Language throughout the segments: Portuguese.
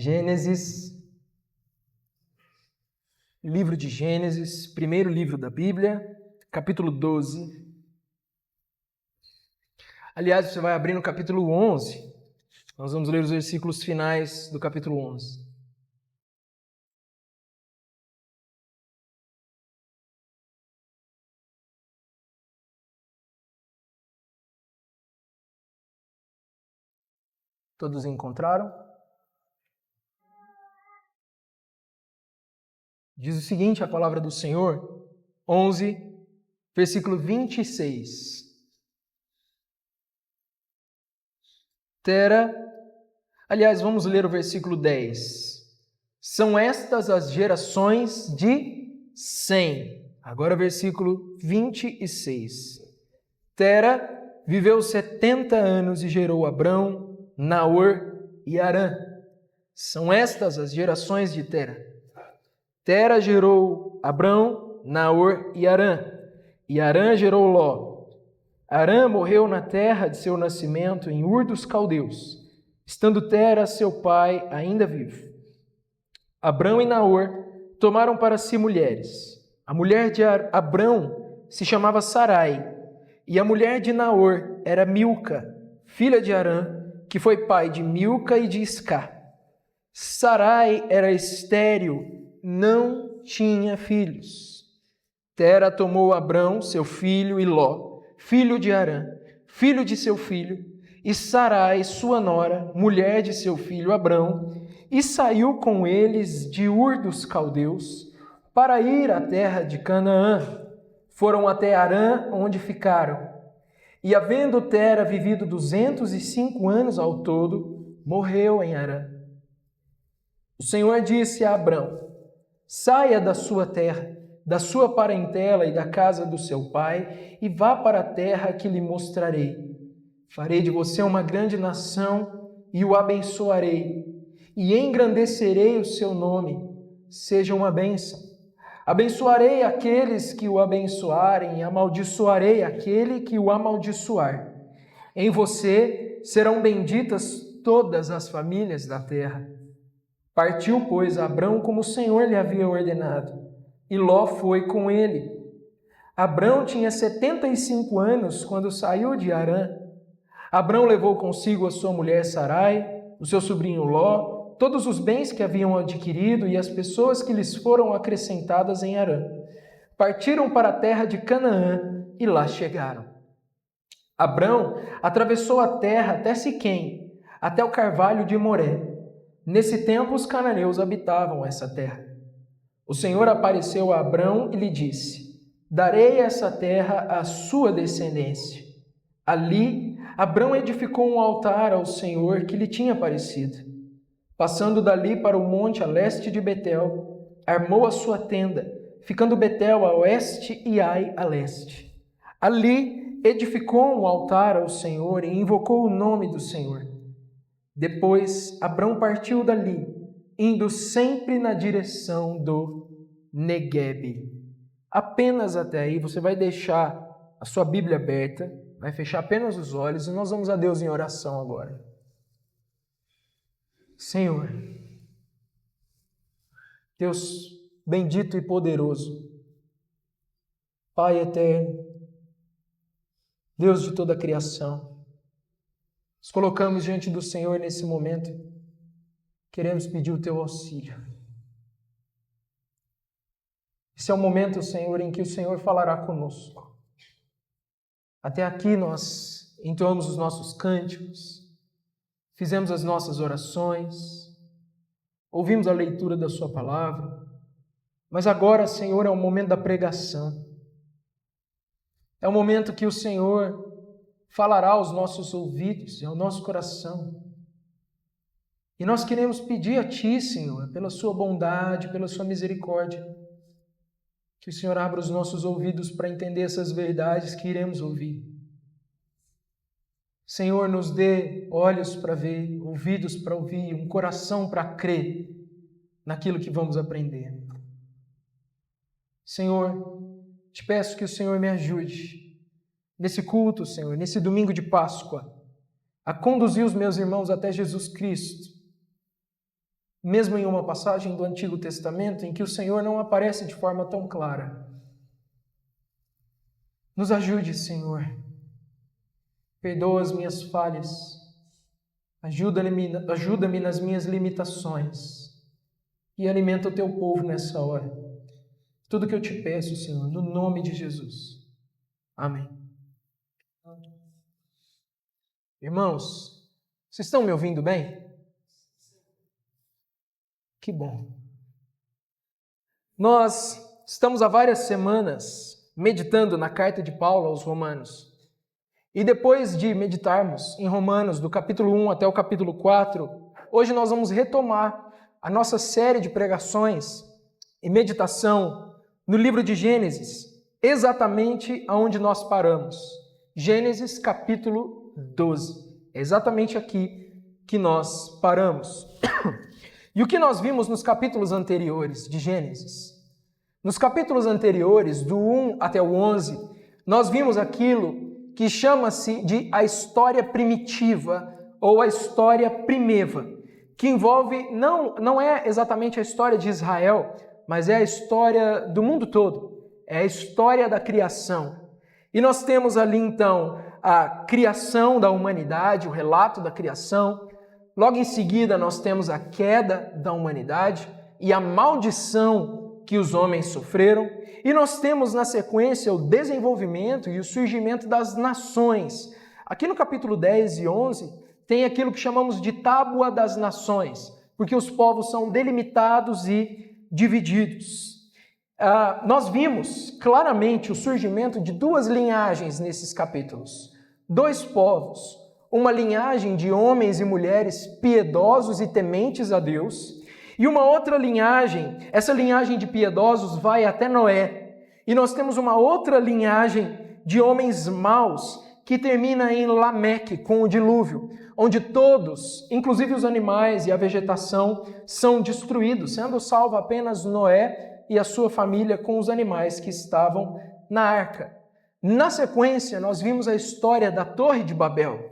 Gênesis, livro de Gênesis, primeiro livro da Bíblia, capítulo 12. Aliás, você vai abrir no capítulo 11. Nós vamos ler os versículos finais do capítulo 11. Todos encontraram? Diz o seguinte a palavra do Senhor, 11, versículo 26. Aliás, vamos ler o versículo 10. São estas as gerações de Sem. Agora versículo 26. Tera viveu 70 anos e gerou Abrão, Naor e Harã. São estas as gerações de Tera. Tera gerou Abrão, Naor e Harã. E Harã gerou Ló. Harã morreu na terra de seu nascimento, em Ur dos Caldeus, estando Tera, seu pai, ainda vivo. Abrão e Naor tomaram para si mulheres. A mulher de Abrão se chamava Sarai, e a mulher de Naor era Milca, filha de Harã, que foi pai de Milca e de Iscá. Sarai era estéril, não tinha filhos. Tera tomou Abrão, seu filho, e Ló, filho de Harã, filho de seu filho, e Sarai, sua nora, mulher de seu filho Abrão, e saiu com eles de Ur dos Caldeus para ir à terra de Canaã. Foram até Harã, onde ficaram. E havendo Tera vivido 205 anos ao todo, morreu em Harã. O Senhor disse a Abrão: saia da sua terra, da sua parentela e da casa do seu pai, e vá para a terra que lhe mostrarei. Farei de você uma grande nação e o abençoarei, e engrandecerei o seu nome. Seja uma bênção. Abençoarei aqueles que o abençoarem e amaldiçoarei aquele que o amaldiçoar. Em você serão benditas todas as famílias da terra. Partiu, pois, Abrão como o Senhor lhe havia ordenado, e Ló foi com ele. Abrão tinha 75 anos quando saiu de Harã. Abrão levou consigo a sua mulher Sarai, o seu sobrinho Ló, todos os bens que haviam adquirido e as pessoas que lhes foram acrescentadas em Harã. Partiram para a terra de Canaã e lá chegaram. Abrão atravessou a terra até Siquém, até o carvalho de Moré. Nesse tempo, os cananeus habitavam essa terra. O Senhor apareceu a Abrão e lhe disse: darei essa terra à sua descendência. Ali, Abrão edificou um altar ao Senhor que lhe tinha aparecido. Passando dali para o monte a leste de Betel, armou a sua tenda, ficando Betel a oeste e Ai a leste. Ali, edificou um altar ao Senhor e invocou o nome do Senhor. Depois, Abrão partiu dali, indo sempre na direção do Neguebe. Apenas até aí, você vai deixar a sua Bíblia aberta, vai fechar apenas os olhos e nós vamos a Deus em oração agora. Senhor, Deus bendito e poderoso, Pai eterno, Deus de toda a criação, nos colocamos diante do Senhor nesse momento, queremos pedir o Teu auxílio. Esse é o momento, Senhor, em que o Senhor falará conosco. Até aqui nós entoamos os nossos cânticos, fizemos as nossas orações, ouvimos a leitura da Sua palavra, mas agora, Senhor, é o momento da pregação. É o momento que o Senhor falará aos nossos ouvidos e ao nosso coração. E nós queremos pedir a Ti, Senhor, pela Sua bondade, pela Sua misericórdia, que o Senhor abra os nossos ouvidos para entender essas verdades que iremos ouvir. Senhor, nos dê olhos para ver, ouvidos para ouvir, um coração para crer naquilo que vamos aprender. Senhor, te peço que o Senhor me ajude nesse culto, Senhor, nesse domingo de Páscoa, a conduzir os meus irmãos até Jesus Cristo, mesmo em uma passagem do Antigo Testamento em que o Senhor não aparece de forma tão clara. Nos ajude, Senhor. Perdoa as minhas falhas. Ajuda-me nas minhas limitações. E alimenta o teu povo nessa hora. Tudo que eu te peço, Senhor, no nome de Jesus. Amém. Irmãos, vocês estão me ouvindo bem? Que bom. Nós estamos há várias semanas meditando na carta de Paulo aos Romanos. E depois de meditarmos em Romanos, do capítulo 1 até o capítulo 4, hoje nós vamos retomar a nossa série de pregações e meditação no livro de Gênesis, exatamente aonde nós paramos. Gênesis capítulo 12. É exatamente aqui que nós paramos. E o que nós vimos nos capítulos anteriores de Gênesis? Nos capítulos anteriores, do 1 até o 11, nós vimos aquilo que chama-se de a história primitiva ou a história primeva, que envolve, não é exatamente a história de Israel, mas é a história do mundo todo, é a história da criação. E nós temos ali então a criação da humanidade, o relato da criação. Logo em seguida nós temos a queda da humanidade e a maldição que os homens sofreram. E nós temos na sequência o desenvolvimento e o surgimento das nações. Aqui no capítulo 10 e 11 tem aquilo que chamamos de tábua das nações, porque os povos são delimitados e divididos. Nós vimos claramente o surgimento de duas linhagens nesses capítulos. Dois povos, uma linhagem de homens e mulheres piedosos e tementes a Deus, e uma outra linhagem, essa linhagem de piedosos vai até Noé. E nós temos uma outra linhagem de homens maus que termina em Lameque, com o dilúvio, onde todos, inclusive os animais e a vegetação, são destruídos, sendo salvo apenas Noé e a sua família com os animais que estavam na arca. Na sequência, nós vimos a história da Torre de Babel.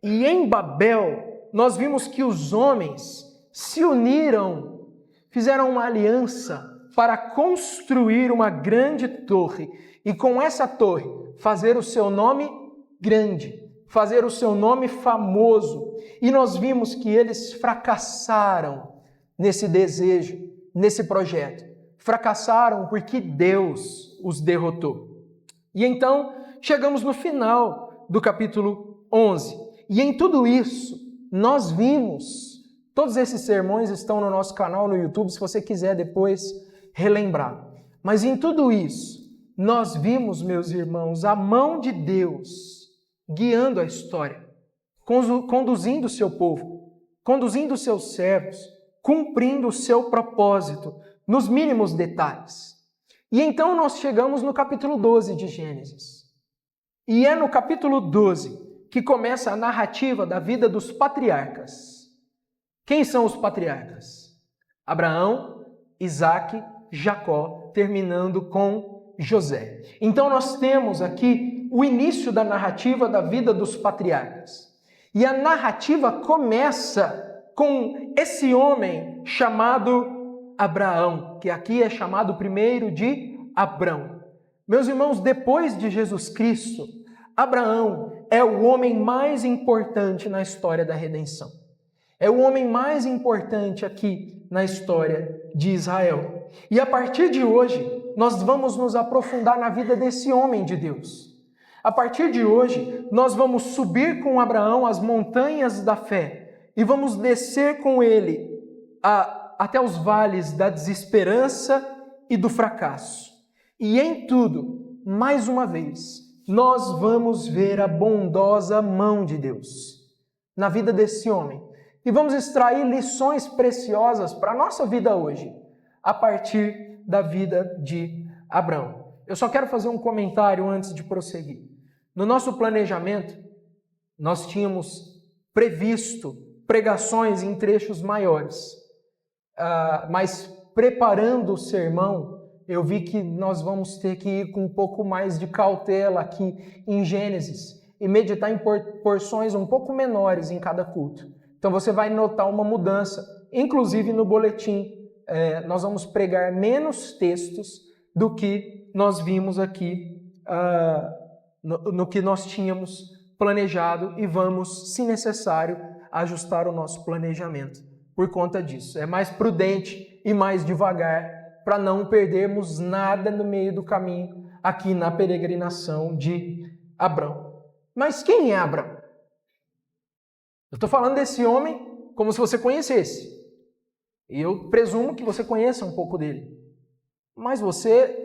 E em Babel, nós vimos que os homens se uniram, fizeram uma aliança para construir uma grande torre e com essa torre fazer o seu nome grande, fazer o seu nome famoso. E nós vimos que eles fracassaram nesse desejo, nesse projeto. Fracassaram porque Deus os derrotou. E então chegamos no final do capítulo 11. E em tudo isso, nós vimos. Todos esses sermões estão no nosso canal no YouTube, se você quiser depois relembrar. Mas em tudo isso, nós vimos, meus irmãos, a mão de Deus guiando a história, conduzindo o seu povo, conduzindo os seus servos, cumprindo o seu propósito, nos mínimos detalhes. E então nós chegamos no capítulo 12 de Gênesis. E é no capítulo 12 que começa a narrativa da vida dos patriarcas. Quem são os patriarcas? Abraão, Isaque, Jacó, terminando com José. Então nós temos aqui o início da narrativa da vida dos patriarcas. E a narrativa começa com esse homem chamado Abraão, que aqui é chamado primeiro de Abrão. Meus irmãos, depois de Jesus Cristo, Abraão é o homem mais importante na história da redenção. É o homem mais importante aqui na história de Israel. E a partir de hoje, nós vamos nos aprofundar na vida desse homem de Deus. A partir de hoje, nós vamos subir com Abraão as montanhas da fé e vamos descer com ele até os vales da desesperança e do fracasso. E em tudo, mais uma vez, nós vamos ver a bondosa mão de Deus na vida desse homem. E vamos extrair lições preciosas para a nossa vida hoje, a partir da vida de Abrão. Eu só quero fazer um comentário antes de prosseguir. No nosso planejamento, nós tínhamos previsto pregações em trechos maiores, mas preparando o sermão, eu vi que nós vamos ter que ir com um pouco mais de cautela aqui em Gênesis e meditar em porções um pouco menores em cada culto. Então você vai notar uma mudança Inclusive no boletim, nós vamos pregar menos textos do que nós vimos aqui, no que nós tínhamos planejado, e vamos, se necessário, ajustar o nosso planejamento por conta disso. É mais prudente e mais devagar para não perdermos nada no meio do caminho aqui na peregrinação de Abrão. Mas quem é Abrão? Eu estou falando desse homem como se você conhecesse. E eu presumo que você conheça um pouco dele. Mas você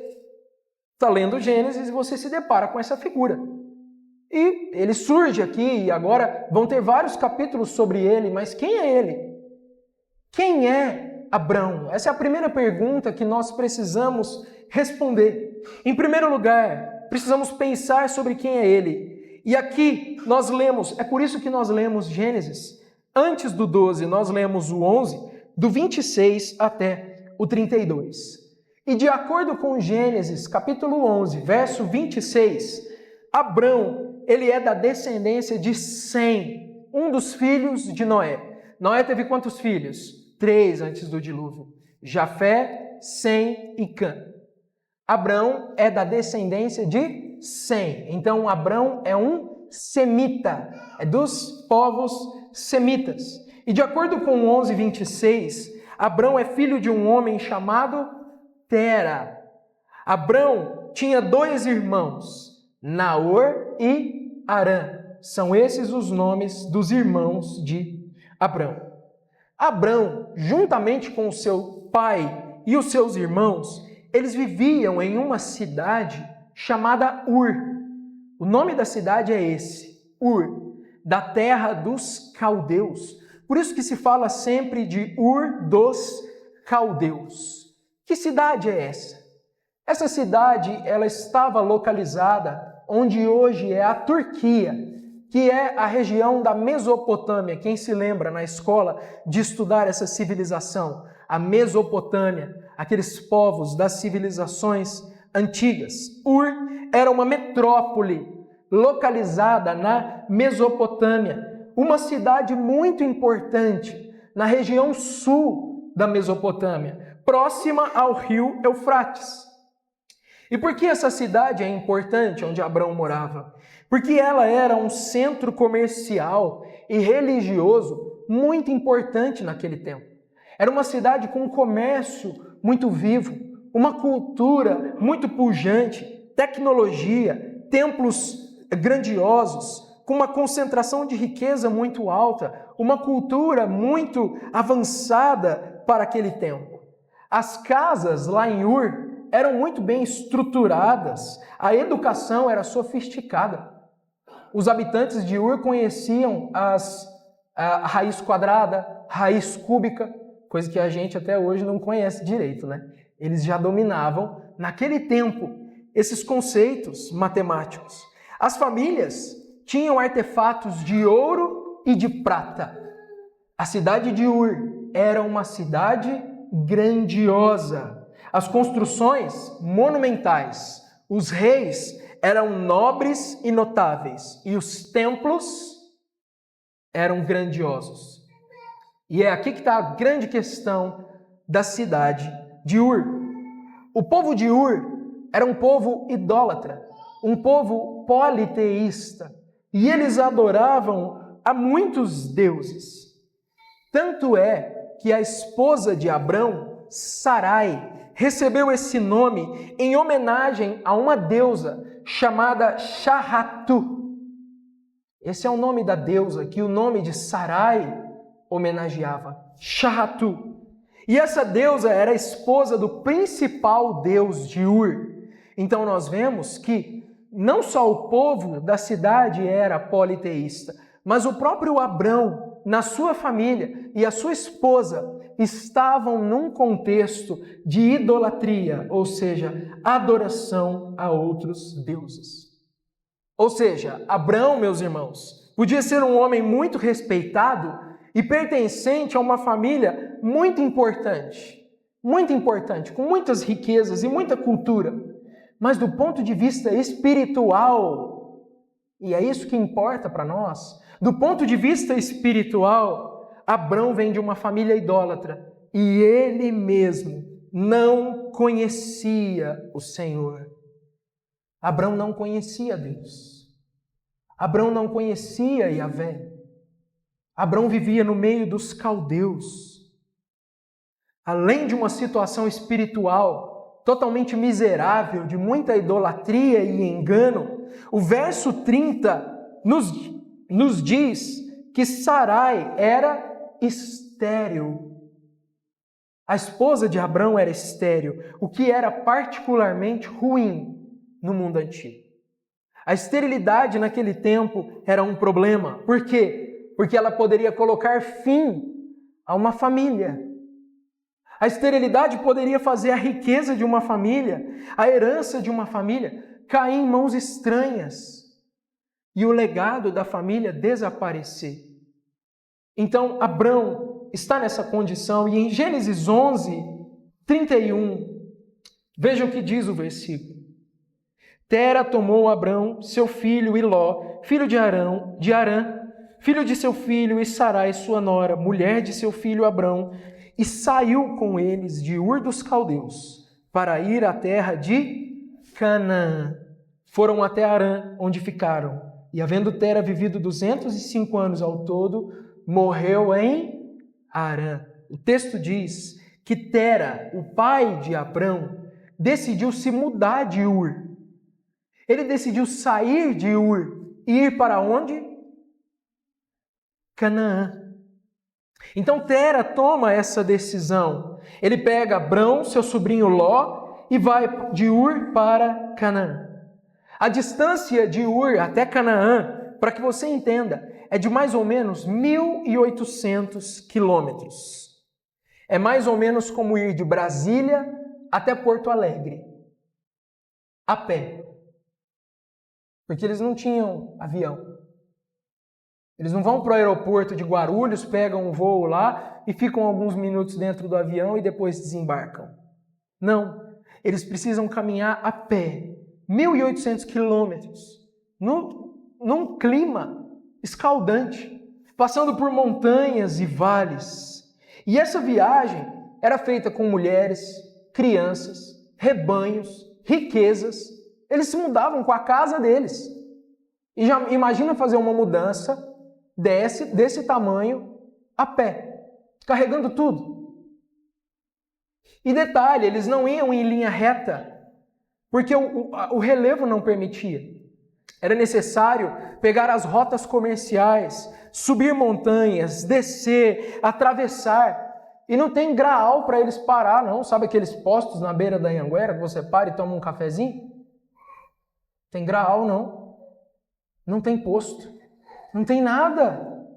está lendo Gênesis e você se depara com essa figura. E ele surge aqui, e agora vão ter vários capítulos sobre ele, mas quem é ele? Quem é Abrão? Essa é a primeira pergunta que nós precisamos responder. Em primeiro lugar, precisamos pensar sobre quem é ele. E aqui nós lemos, é por isso que nós lemos Gênesis. Antes do 12, nós lemos o 11, do 26 até o 32. E de acordo com Gênesis, capítulo 11, verso 26, Abrão, ele é da descendência de Sem, um dos filhos de Noé. Noé teve quantos filhos? 3 antes do dilúvio. Jafé, Sem e Cã. Abrão é da descendência de Sem. Então, Abrão é um semita, é dos povos semitas. E de acordo com 11, 26, Abrão é filho de um homem chamado Tera. Abrão tinha 2 irmãos, Naor e Harã. São esses os nomes dos irmãos de Abrão. Abrão, juntamente com o seu pai e os seus irmãos, eles viviam em uma cidade chamada Ur. O nome da cidade é esse, Ur, da terra dos caldeus. Por isso que se fala sempre de Ur dos caldeus. Que cidade é essa? Essa cidade, ela estava localizada onde hoje é a Turquia, que é a região da Mesopotâmia. Quem se lembra na escola de estudar essa civilização? A Mesopotâmia, aqueles povos das civilizações antigas. Ur era uma metrópole localizada na Mesopotâmia, uma cidade muito importante na região sul da Mesopotâmia, próxima ao rio Eufrates. E por que essa cidade é importante, onde Abrão morava? Porque ela era um centro comercial e religioso muito importante naquele tempo. Era uma cidade com um comércio muito vivo, uma cultura muito pujante, tecnologia, templos grandiosos, com uma concentração de riqueza muito alta, uma cultura muito avançada para aquele tempo. As casas lá em Ur eram muito bem estruturadas, a educação era sofisticada. Os habitantes de Ur conheciam a raiz quadrada, raiz cúbica, coisa que a gente até hoje não conhece direito, né? Eles já dominavam, naquele tempo, esses conceitos matemáticos. As famílias tinham artefatos de ouro e de prata. A cidade de Ur era uma cidade grandiosa. As construções monumentais. Os reis eram nobres e notáveis. E os templos eram grandiosos. E é aqui que está a grande questão da cidade de Ur. O povo de Ur era um povo idólatra, um povo politeísta. E eles adoravam a muitos deuses. Tanto é que a esposa de Abrão, Sarai, recebeu esse nome em homenagem a uma deusa chamada Shahatu. Esse é o nome da deusa que o nome de Sarai homenageava, Shahatu. E essa deusa era a esposa do principal deus de Ur. Então nós vemos que não só o povo da cidade era politeísta, mas o próprio Abrão, na sua família, e a sua esposa estavam num contexto de idolatria, ou seja, adoração a outros deuses. Ou seja, Abrão, meus irmãos, podia ser um homem muito respeitado e pertencente a uma família muito importante, com muitas riquezas e muita cultura. Mas do ponto de vista espiritual, e é isso que importa para nós, do ponto de vista espiritual, Abrão vem de uma família idólatra e ele mesmo não conhecia o Senhor. Abrão não conhecia Deus. Abrão não conhecia Yahvé. Abrão vivia no meio dos caldeus. Além de uma situação espiritual totalmente miserável, de muita idolatria e engano, o verso 30 nos diz que Sarai era estéril. A esposa de Abrão era estéril, o que era particularmente ruim no mundo antigo. A esterilidade naquele tempo era um problema. Por quê? Porque ela poderia colocar fim a uma família. A esterilidade poderia fazer a riqueza de uma família, a herança de uma família, cair em mãos estranhas e o legado da família desaparecer. Então, Abrão está nessa condição e em Gênesis 11, 31, veja o que diz o versículo. Tera tomou Abrão, seu filho, e Ló, filho de Arã, filho de seu filho, e Sarai, sua nora, mulher de seu filho Abrão, e saiu com eles de Ur dos Caldeus, para ir à terra de Canaã. Foram até Arã, onde ficaram, e havendo Tera vivido 205 anos ao todo, morreu em Arã. O texto diz que Tera, o pai de Abrão, decidiu se mudar de Ur. Ele decidiu sair de Ur e ir para onde? Canaã. Então Tera toma essa decisão. Ele pega Abrão, seu sobrinho Ló, e vai de Ur para Canaã. A distância de Ur até Canaã, para que você entenda, é de mais ou menos 1.800 quilômetros. É mais ou menos como ir de Brasília até Porto Alegre, a pé. Porque eles não tinham avião. Eles não vão para o aeroporto de Guarulhos, pegam um voo lá e ficam alguns minutos dentro do avião e depois desembarcam. Não. Eles precisam caminhar a pé. 1.800 quilômetros. Num clima escaldante. Passando por montanhas e vales. E essa viagem era feita com mulheres, crianças, rebanhos, riquezas. Eles se mudavam com a casa deles. E já imagina fazer uma mudança desse tamanho a pé, carregando tudo. E detalhe, eles não iam em linha reta, porque o relevo não permitia. Era necessário pegar as rotas comerciais, subir montanhas, descer, atravessar. E não tem graal para eles parar, não. Sabe aqueles postos na beira da Anhanguera que você para e toma um cafezinho? Tem graal, não. Não tem posto. Não tem nada.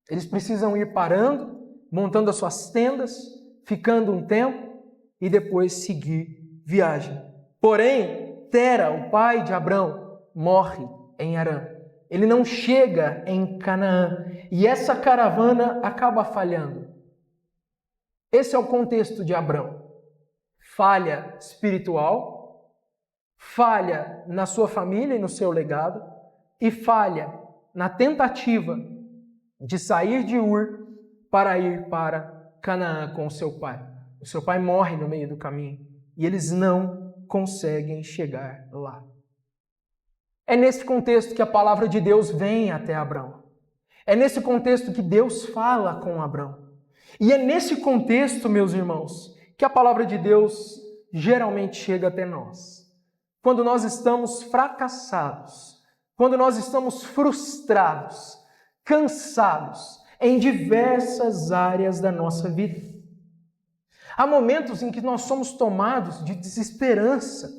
Eles precisam ir parando, montando as suas tendas, ficando um tempo e depois seguir viagem. Porém, Tera, o pai de Abrão, morre em Arã. Ele não chega em Canaã. E essa caravana acaba falhando. Esse é o contexto de Abrão. Falha espiritual, falha na sua família e no seu legado, e falha na tentativa de sair de Ur para ir para Canaã com o seu pai. O seu pai morre no meio do caminho e eles não conseguem chegar lá. É nesse contexto que a palavra de Deus vem até Abrão. É nesse contexto que Deus fala com Abrão. E é nesse contexto, meus irmãos, que a palavra de Deus geralmente chega até nós. Quando nós estamos fracassados, quando nós estamos frustrados, cansados em diversas áreas da nossa vida. Há momentos em que nós somos tomados de desesperança,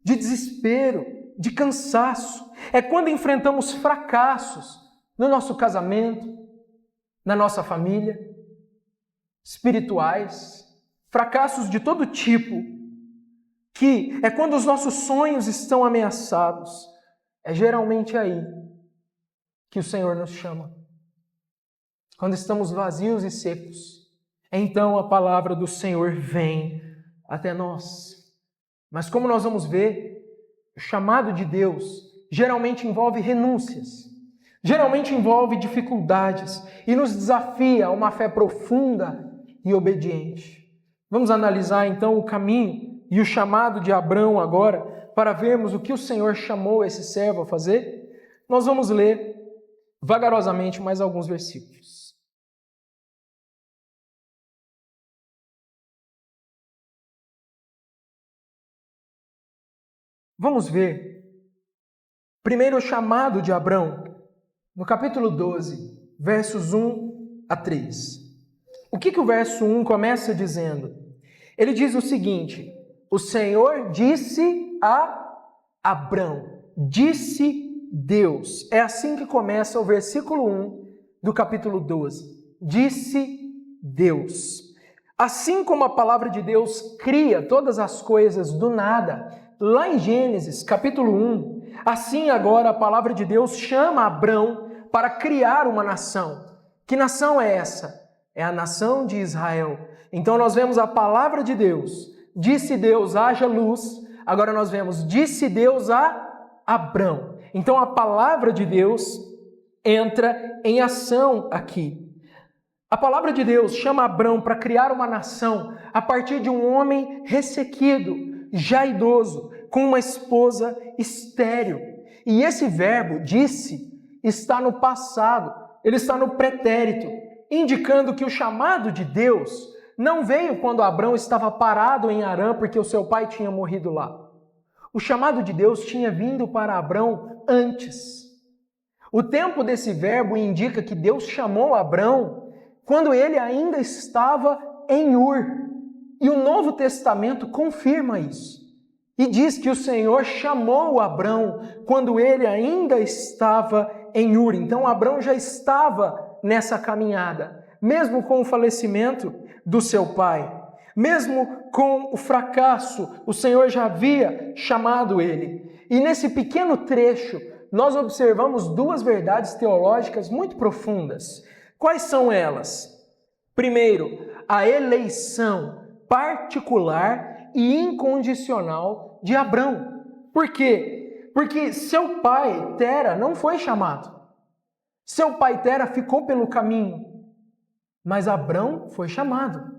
de desespero, de cansaço. É quando enfrentamos fracassos no nosso casamento, na nossa família, espirituais, fracassos de todo tipo, que é quando os nossos sonhos estão ameaçados. É geralmente aí que o Senhor nos chama. Quando estamos vazios e secos, então a palavra do Senhor vem até nós. Mas como nós vamos ver, o chamado de Deus geralmente envolve renúncias. Geralmente envolve dificuldades e nos desafia a uma fé profunda e obediente. Vamos analisar então o caminho e o chamado de Abrão agora para vermos o que o Senhor chamou esse servo a fazer. Nós vamos ler vagarosamente mais alguns versículos. Vamos ver primeiro o chamado de Abrão, no capítulo 12, versos 1 a 3. O que o verso 1 começa dizendo? Ele diz o seguinte: o Senhor disse a Abrão, disse Deus. É assim que começa o versículo 1 do capítulo 12. Disse Deus. Assim como a palavra de Deus cria todas as coisas do nada, lá em Gênesis, capítulo 1, assim agora a palavra de Deus chama Abrão para criar uma nação. Que nação é essa? É a nação de Israel. Então nós vemos a palavra de Deus. Disse Deus, haja luz. Agora nós vemos, disse Deus a Abrão. Então a palavra de Deus entra em ação aqui. A palavra de Deus chama Abrão para criar uma nação a partir de um homem ressequido, já idoso, com uma esposa estéril. E esse verbo, disse, está no passado, ele está no pretérito, indicando que o chamado de Deus não veio quando Abrão estava parado em Harã porque o seu pai tinha morrido lá. O chamado de Deus tinha vindo para Abrão antes. O tempo desse verbo indica que Deus chamou Abrão quando ele ainda estava em Ur. E o Novo Testamento confirma isso. E diz que o Senhor chamou Abrão quando ele ainda estava em Ur. Então Abrão já estava nessa caminhada, mesmo com o falecimento do seu pai. Mesmo com o fracasso, o Senhor já havia chamado ele. E nesse pequeno trecho, nós observamos duas verdades teológicas muito profundas. Quais são elas? Primeiro, a eleição particular e incondicional de Abrão. Por quê? Porque seu pai, Tera, não foi chamado. Seu pai, Tera, ficou pelo caminho. Mas Abrão foi chamado.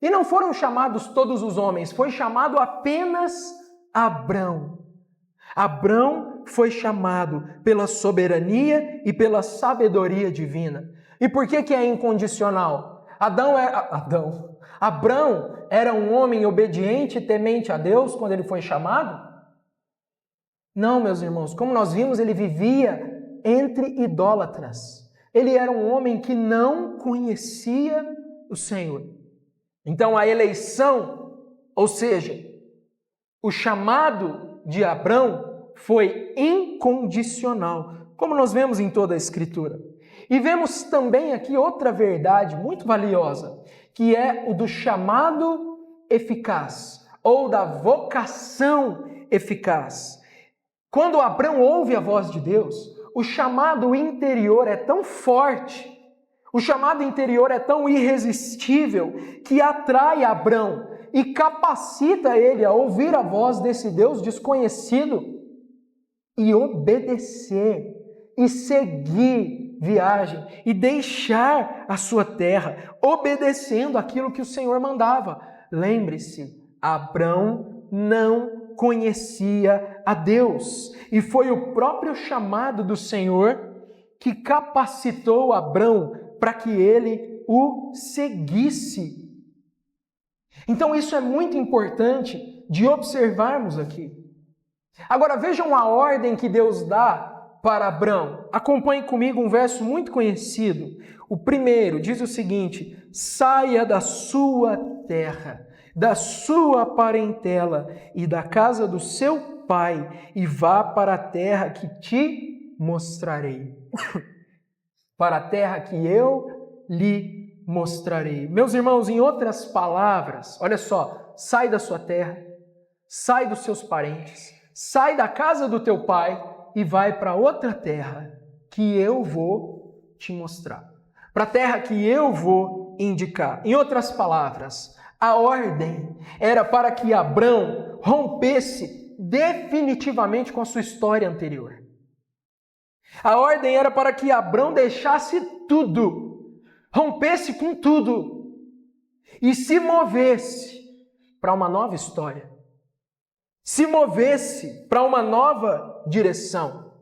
E não foram chamados todos os homens, foi chamado apenas Abrão. Abrão foi chamado pela soberania e pela sabedoria divina. E por que é incondicional? Abrão era um homem obediente e temente a Deus quando ele foi chamado? Não, meus irmãos, como nós vimos, ele vivia entre idólatras. Ele era um homem que não conhecia o Senhor. Então a eleição, ou seja, o chamado de Abrão foi incondicional, como nós vemos em toda a Escritura. E vemos também aqui outra verdade muito valiosa, que é o do chamado eficaz, ou da vocação eficaz. Quando Abrão ouve a voz de Deus, o chamado interior é tão forte, o chamado interior é tão irresistível que atrai Abrão e capacita ele a ouvir a voz desse Deus desconhecido e obedecer e seguir viagem e deixar a sua terra, obedecendo aquilo que o Senhor mandava. Lembre-se, Abrão não conhecia a Deus e foi o próprio chamado do Senhor que capacitou Abrão para que ele o seguisse. Então isso é muito importante de observarmos aqui. Agora vejam a ordem que Deus dá para Abrão. Acompanhe comigo um verso muito conhecido. O primeiro diz o seguinte: saia da sua terra, da sua parentela e da casa do seu pai e vá para a terra que te mostrarei. Para a terra que eu lhe mostrarei. Meus irmãos, em outras palavras, olha só, sai da sua terra, sai dos seus parentes, sai da casa do teu pai e vai para outra terra que eu vou te mostrar. Para a terra que eu vou indicar. Em outras palavras, a ordem era para que Abrão rompesse definitivamente com a sua história anterior. A ordem era para que Abrão deixasse tudo, rompesse com tudo e se movesse para uma nova história, se movesse para uma nova direção.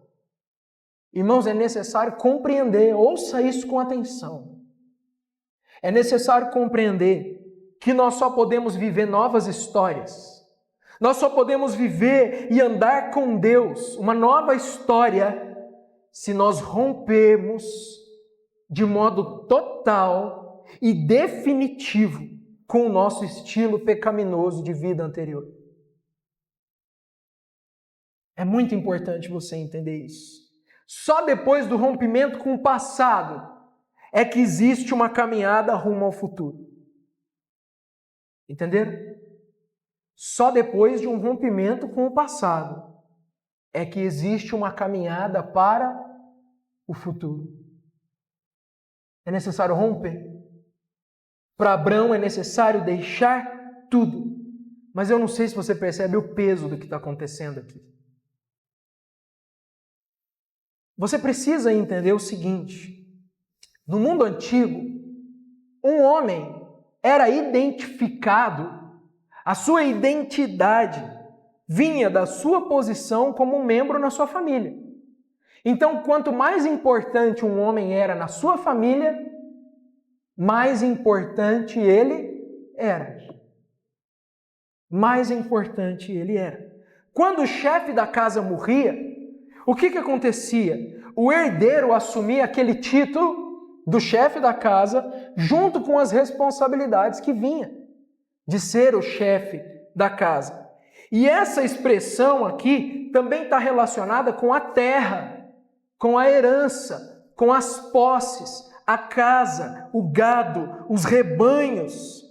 Irmãos, é necessário compreender, ouça isso com atenção. É necessário compreender que nós só podemos viver novas histórias. Nós só podemos viver e andar com Deus uma nova história se nós rompermos de modo total e definitivo com o nosso estilo pecaminoso de vida anterior. É muito importante você entender isso. Só depois do rompimento com o passado é que existe uma caminhada rumo ao futuro. Entenderam? Só depois de um rompimento com o passado é que existe uma caminhada para o futuro. É necessário romper. Para Abrão é necessário deixar tudo. Mas eu não sei se você percebe o peso do que está acontecendo aqui. Você precisa entender o seguinte: no mundo antigo, um homem era identificado, a sua identidade vinha da sua posição como um membro na sua família. Então, quanto mais importante um homem era na sua família, mais importante ele era. Mais importante ele era. Quando o chefe da casa morria, o que acontecia? O herdeiro assumia aquele título do chefe da casa junto com as responsabilidades que vinha de ser o chefe da casa. E essa expressão aqui também está relacionada com a terra, com a herança, com as posses, a casa, o gado, os rebanhos.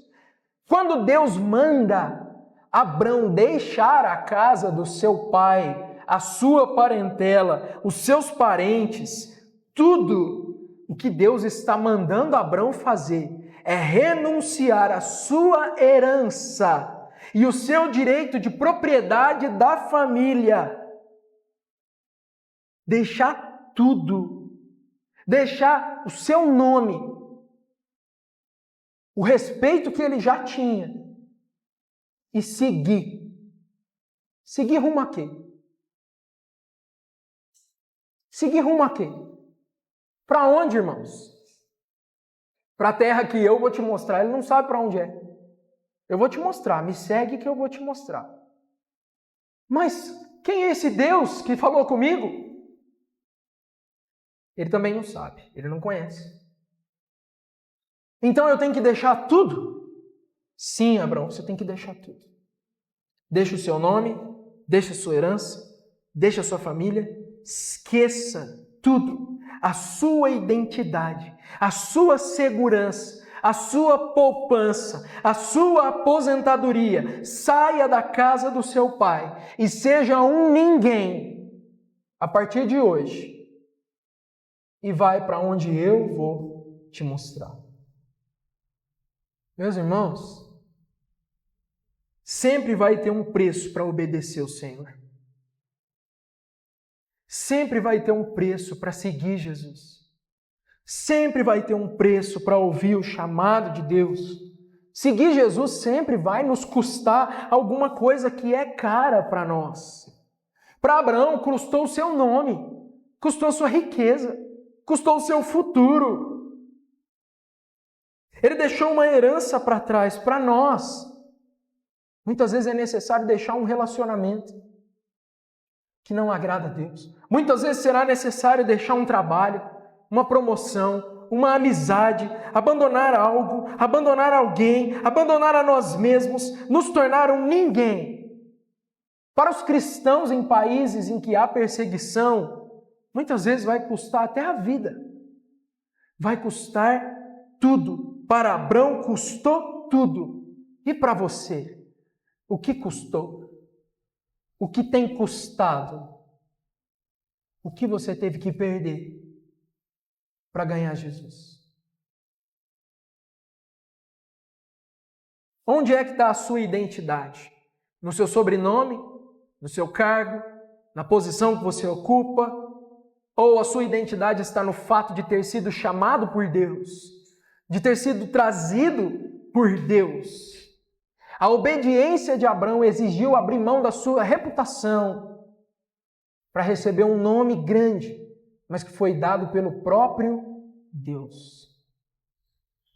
Quando Deus manda Abrão deixar a casa do seu pai, a sua parentela, os seus parentes, tudo o que Deus está mandando Abrão fazer é renunciar à sua herança e o seu direito de propriedade da família. Deixar tudo. Deixar o seu nome, o respeito que ele já tinha e seguir. Seguir rumo a quê? Seguir rumo a quê? Para onde, irmãos? Para a terra que eu vou te mostrar. Ele não sabe para onde é. Eu vou te mostrar. Me segue que eu vou te mostrar. Mas quem é esse Deus que falou comigo? Ele também não sabe. Ele não conhece. Então eu tenho que deixar tudo? Sim, Abraão, você tem que deixar tudo. Deixa o seu nome, deixa a sua herança, deixa a sua família, esqueça tudo. A sua identidade, a sua segurança, a sua poupança, a sua aposentadoria. Saia da casa do seu pai e seja um ninguém a partir de hoje. E vai para onde eu vou te mostrar. Meus irmãos, sempre vai ter um preço para obedecer o Senhor. Sempre vai ter um preço para seguir Jesus. Sempre vai ter um preço para ouvir o chamado de Deus. Seguir Jesus sempre vai nos custar alguma coisa que é cara para nós. Para Abraão, custou o seu nome, custou a sua riqueza, custou o seu futuro. Ele deixou uma herança para trás, para nós. Muitas vezes é necessário deixar um relacionamento que não agrada a Deus. Muitas vezes será necessário deixar um trabalho, uma promoção, uma amizade, abandonar algo, abandonar alguém, abandonar a nós mesmos, nos tornar um ninguém. Para os cristãos em países em que há perseguição, muitas vezes vai custar até a vida. Vai custar tudo. Para Abrão custou tudo. E para você? O que custou? O que tem custado? O que você teve que perder para ganhar Jesus? Onde é que está a sua identidade? No seu sobrenome? No seu cargo? Na posição que você ocupa? Ou a sua identidade está no fato de ter sido chamado por Deus, de ter sido trazido por Deus? A obediência de Abraão exigiu abrir mão da sua reputação para receber um nome grande, mas que foi dado pelo próprio Deus.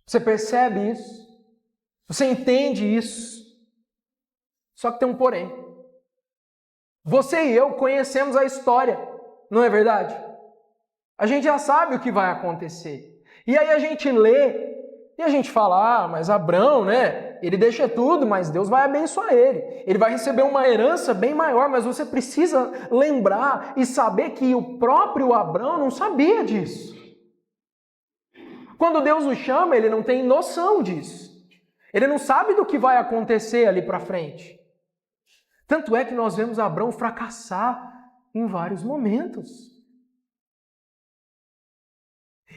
Você percebe isso? Você entende isso? Só que tem um porém. Você e eu conhecemos a história, não é verdade? A gente já sabe o que vai acontecer. E aí a gente lê e a gente fala, mas Abraão, né? Ele deixa tudo, mas Deus vai abençoar ele. Ele vai receber uma herança bem maior, mas você precisa lembrar e saber que o próprio Abraão não sabia disso. Quando Deus o chama, ele não tem noção disso. Ele não sabe do que vai acontecer ali para frente. Tanto é que nós vemos Abraão fracassar em vários momentos.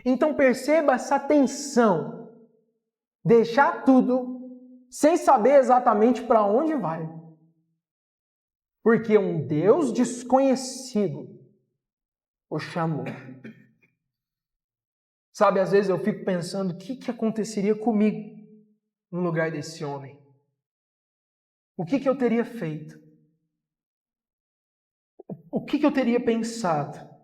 Então perceba essa tensão. Deixar tudo sem saber exatamente para onde vai. Porque um Deus desconhecido o chamou. Sabe, às vezes eu fico pensando o que aconteceria comigo no lugar desse homem. O que eu teria feito? O que eu teria pensado?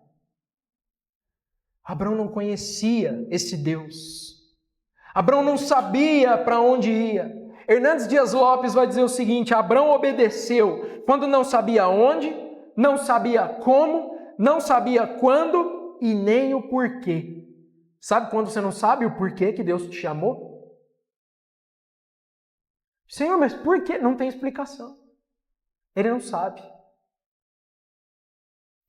Abraão não conhecia esse Deus. Abraão não sabia para onde ia. Hernandes Dias Lopes vai dizer o seguinte: Abraão obedeceu quando não sabia onde, não sabia como, não sabia quando e nem o porquê. Sabe quando você não sabe o porquê que Deus te chamou? Senhor, mas por quê? Não tem explicação. Ele não sabe.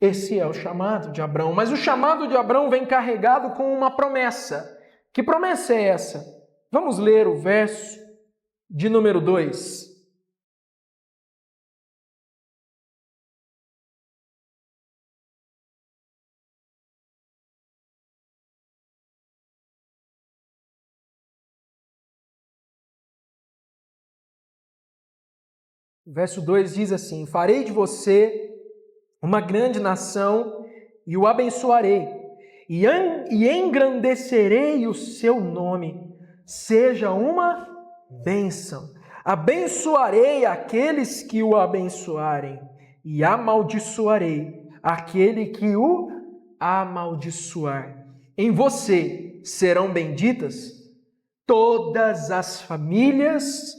Esse é o chamado de Abraão. Mas o chamado de Abraão vem carregado com uma promessa. Que promessa é essa? Vamos ler o verso de número 2. O verso 2 diz assim: farei de você uma grande nação e o abençoarei, e engrandecerei o seu nome, seja uma bênção. Abençoarei aqueles que o abençoarem, e amaldiçoarei aquele que o amaldiçoar. Em você serão benditas todas as famílias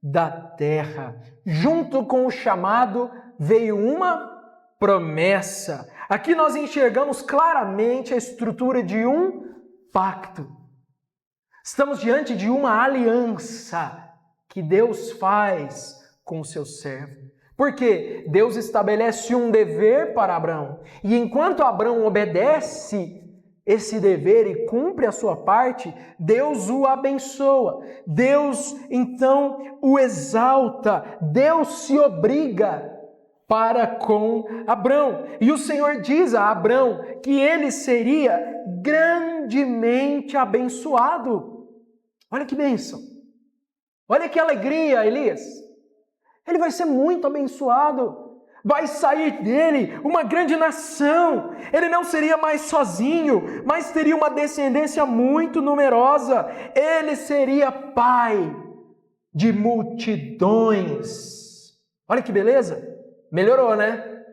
da terra. Junto com o chamado veio uma promessa. Aqui nós enxergamos claramente a estrutura de um pacto. Estamos diante de uma aliança que Deus faz com o seu servo. Porque Deus estabelece um dever para Abraão. E enquanto Abraão obedece esse dever e cumpre a sua parte, Deus o abençoa. Deus, então, o exalta. Deus se obriga para com Abraão. E o Senhor diz a Abraão que ele seria grandemente abençoado. Olha que bênção. Olha que alegria, Elias. Ele vai ser muito abençoado. Vai sair dele uma grande nação. Ele não seria mais sozinho, mas teria uma descendência muito numerosa. Ele seria pai de multidões. Olha que beleza. Melhorou, né?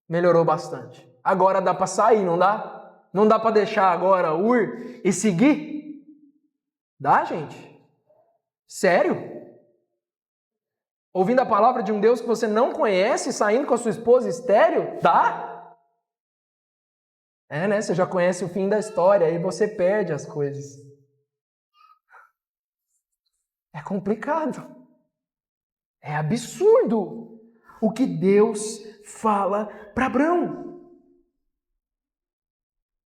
Melhorou bastante. Agora dá para sair, não dá? Não dá para deixar agora Ur e seguir? Dá, gente? Sério? Ouvindo a palavra de um Deus que você não conhece, saindo com a sua esposa estéril? Dá? É, né? Você já conhece o fim da história, aí você perde as coisas. É complicado. É absurdo o que Deus fala para Abraão.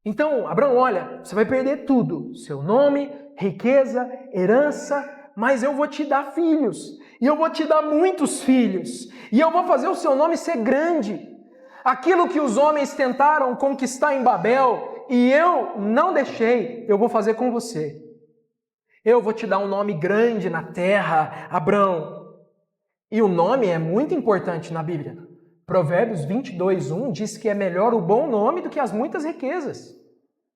Então, Abraão, olha, você vai perder tudo. Seu nome, riqueza, herança, mas eu vou te dar filhos. E eu vou te dar muitos filhos. E eu vou fazer o seu nome ser grande. Aquilo que os homens tentaram conquistar em Babel e eu não deixei, eu vou fazer com você. Eu vou te dar um nome grande na terra, Abraão. E o nome é muito importante na Bíblia. Provérbios 22:1 diz que é melhor o bom nome do que as muitas riquezas.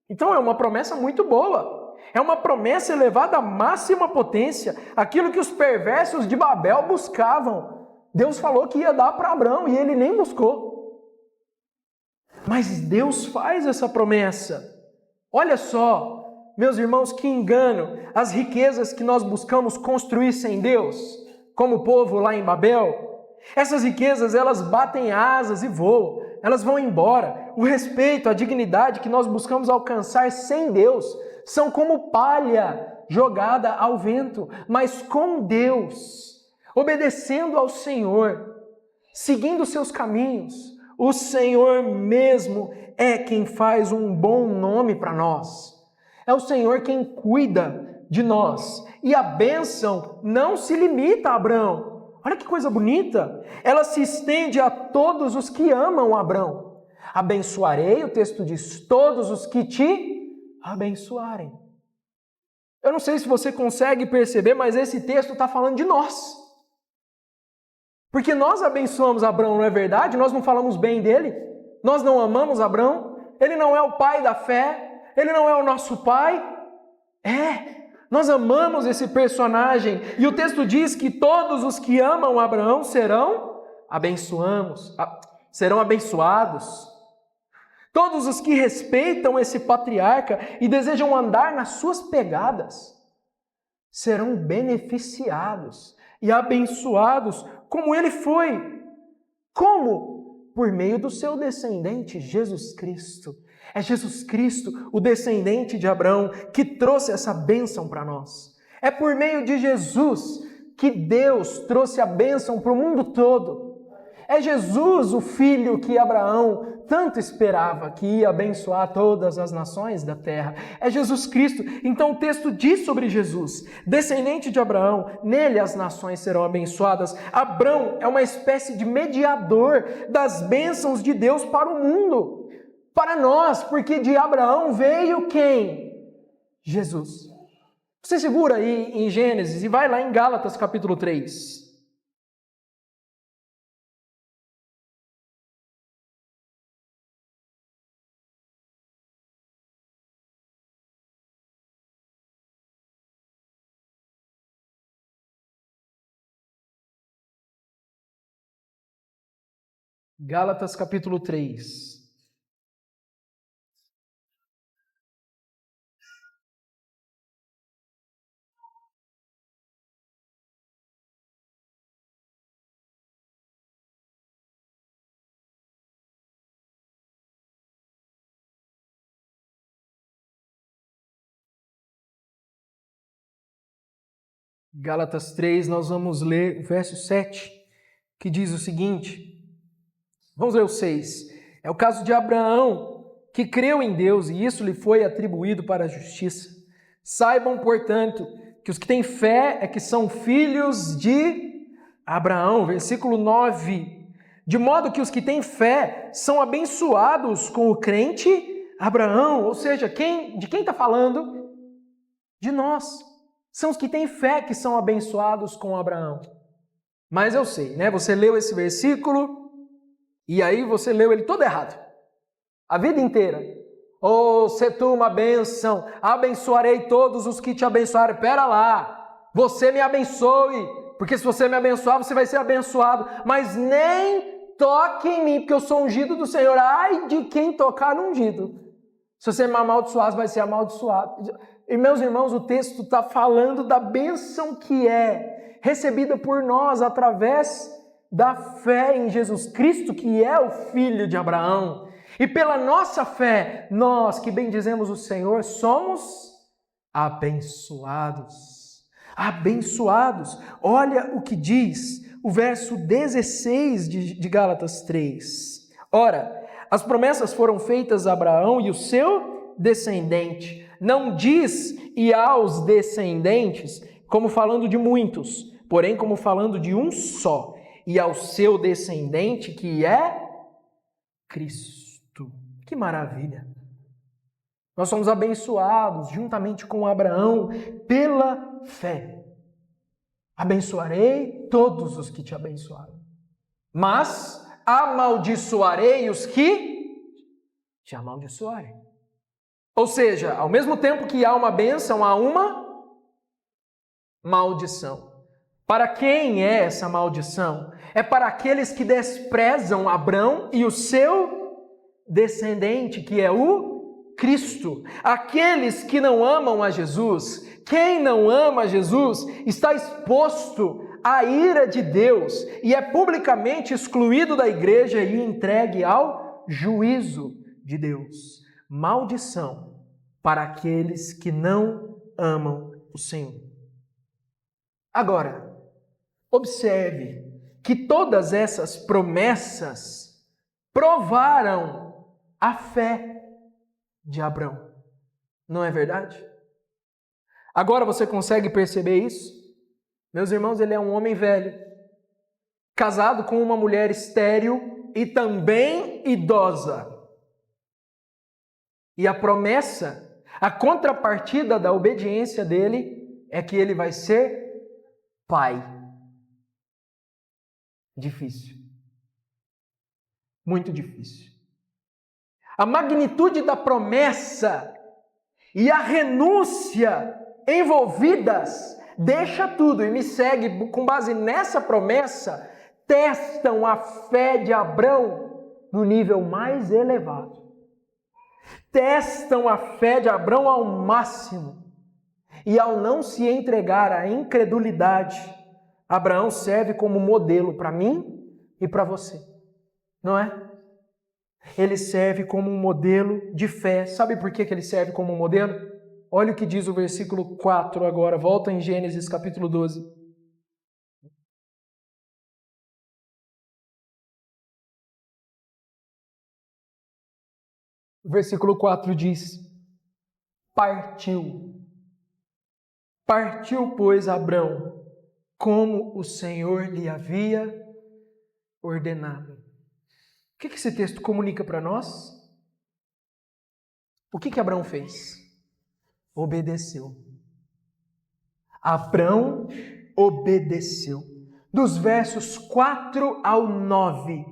Então é uma promessa muito boa. É uma promessa elevada à máxima potência. Aquilo que os perversos de Babel buscavam. Deus falou que ia dar para Abraão e ele nem buscou. Mas Deus faz essa promessa. Olha só, meus irmãos, que engano. As riquezas que nós buscamos construir sem Deus, como o povo lá em Babel, essas riquezas, elas batem asas e voam, elas vão embora. O respeito, a dignidade que nós buscamos alcançar sem Deus são como palha jogada ao vento, mas com Deus, obedecendo ao Senhor, seguindo seus caminhos, o Senhor mesmo é quem faz um bom nome para nós. É o Senhor quem cuida de nós. E a bênção não se limita a Abraão. Olha que coisa bonita! Ela se estende a todos os que amam Abraão. Abençoarei, o texto diz, todos os que te abençoarem. Eu não sei se você consegue perceber, mas esse texto está falando de nós. Porque nós abençoamos Abraão, não é verdade? Nós não falamos bem dele? Nós não amamos Abraão? Ele não é o pai da fé? Ele não é o nosso pai? Nós amamos esse personagem. E o texto diz que todos os que amam Abraão serão abençoados. Todos os que respeitam esse patriarca e desejam andar nas suas pegadas serão beneficiados e abençoados como ele foi. Como? Por meio do seu descendente, Jesus Cristo. É Jesus Cristo, o descendente de Abraão, que trouxe essa bênção para nós. É por meio de Jesus que Deus trouxe a bênção para o mundo todo. É Jesus, o filho que Abraão tanto esperava, que ia abençoar todas as nações da terra. É Jesus Cristo. Então o texto diz sobre Jesus, descendente de Abraão, nele as nações serão abençoadas. Abraão é uma espécie de mediador das bênçãos de Deus para o mundo. Para nós, porque de Abraão veio quem? Jesus. Você segura aí em Gênesis e vai lá em Gálatas capítulo 3. Gálatas capítulo 3. Gálatas 3, nós vamos ler o verso 7, que diz o seguinte. Vamos ler o 6. É o caso de Abraão, que creu em Deus e isso lhe foi atribuído para a justiça. Saibam, portanto, que os que têm fé é que são filhos de Abraão. Versículo 9. De modo que os que têm fé são abençoados com o crente Abraão. Ou seja, de quem está falando? De nós. São os que têm fé que são abençoados com Abraão. Mas eu sei, né? Você leu esse versículo e aí você leu ele todo errado. A vida inteira. Oh, se tu uma bênção, abençoarei todos os que te abençoarem. Pera lá, você me abençoe, porque se você me abençoar, você vai ser abençoado. Mas nem toque em mim, porque eu sou ungido do Senhor. Ai de quem tocar no ungido. Se você me amaldiçoar, você vai ser amaldiçoado. E meus irmãos, o texto está falando da bênção que é recebida por nós através da fé em Jesus Cristo, que é o Filho de Abraão. E pela nossa fé, nós que bendizemos o Senhor, somos abençoados. Abençoados. Olha o que diz o verso 16 de Gálatas 3. Ora, as promessas foram feitas a Abraão e o seu descendente. Não diz e aos descendentes, como falando de muitos, porém como falando de um só, e ao seu descendente, que é Cristo. Que maravilha! Nós somos abençoados juntamente com Abraão pela fé. Abençoarei todos os que te abençoaram. Mas amaldiçoarei os que te amaldiçoarem. Ou seja, ao mesmo tempo que há uma bênção, há uma maldição. Para quem é essa maldição? É para aqueles que desprezam Abrão e o seu descendente, que é o Cristo. Aqueles que não amam a Jesus. Quem não ama Jesus está exposto à ira de Deus e é publicamente excluído da igreja e entregue ao juízo de Deus. Maldição para aqueles que não amam o Senhor. Agora, observe que todas essas promessas provaram a fé de Abrão. Não é verdade? Agora você consegue perceber isso? Meus irmãos, ele é um homem velho, casado com uma mulher estéril e também idosa. E a promessa, a contrapartida da obediência dele é que ele vai ser pai. Difícil. Muito difícil. A magnitude da promessa e a renúncia envolvidas deixa tudo e me segue com base nessa promessa, testam a fé de Abrão no nível mais elevado. Testam a fé de Abrão ao máximo. E ao não se entregar à incredulidade, Abraão serve como modelo para mim e para você. Não é? Ele serve como um modelo de fé. Sabe por que ele serve como um modelo? Olha o que diz o versículo 4 agora. Volta em Gênesis capítulo 12. O versículo 4 diz: Partiu, pois, Abrão, como o Senhor lhe havia ordenado. O que esse texto comunica para nós? O que Abrão fez? Obedeceu. Abrão obedeceu. Dos versos 4 ao 9,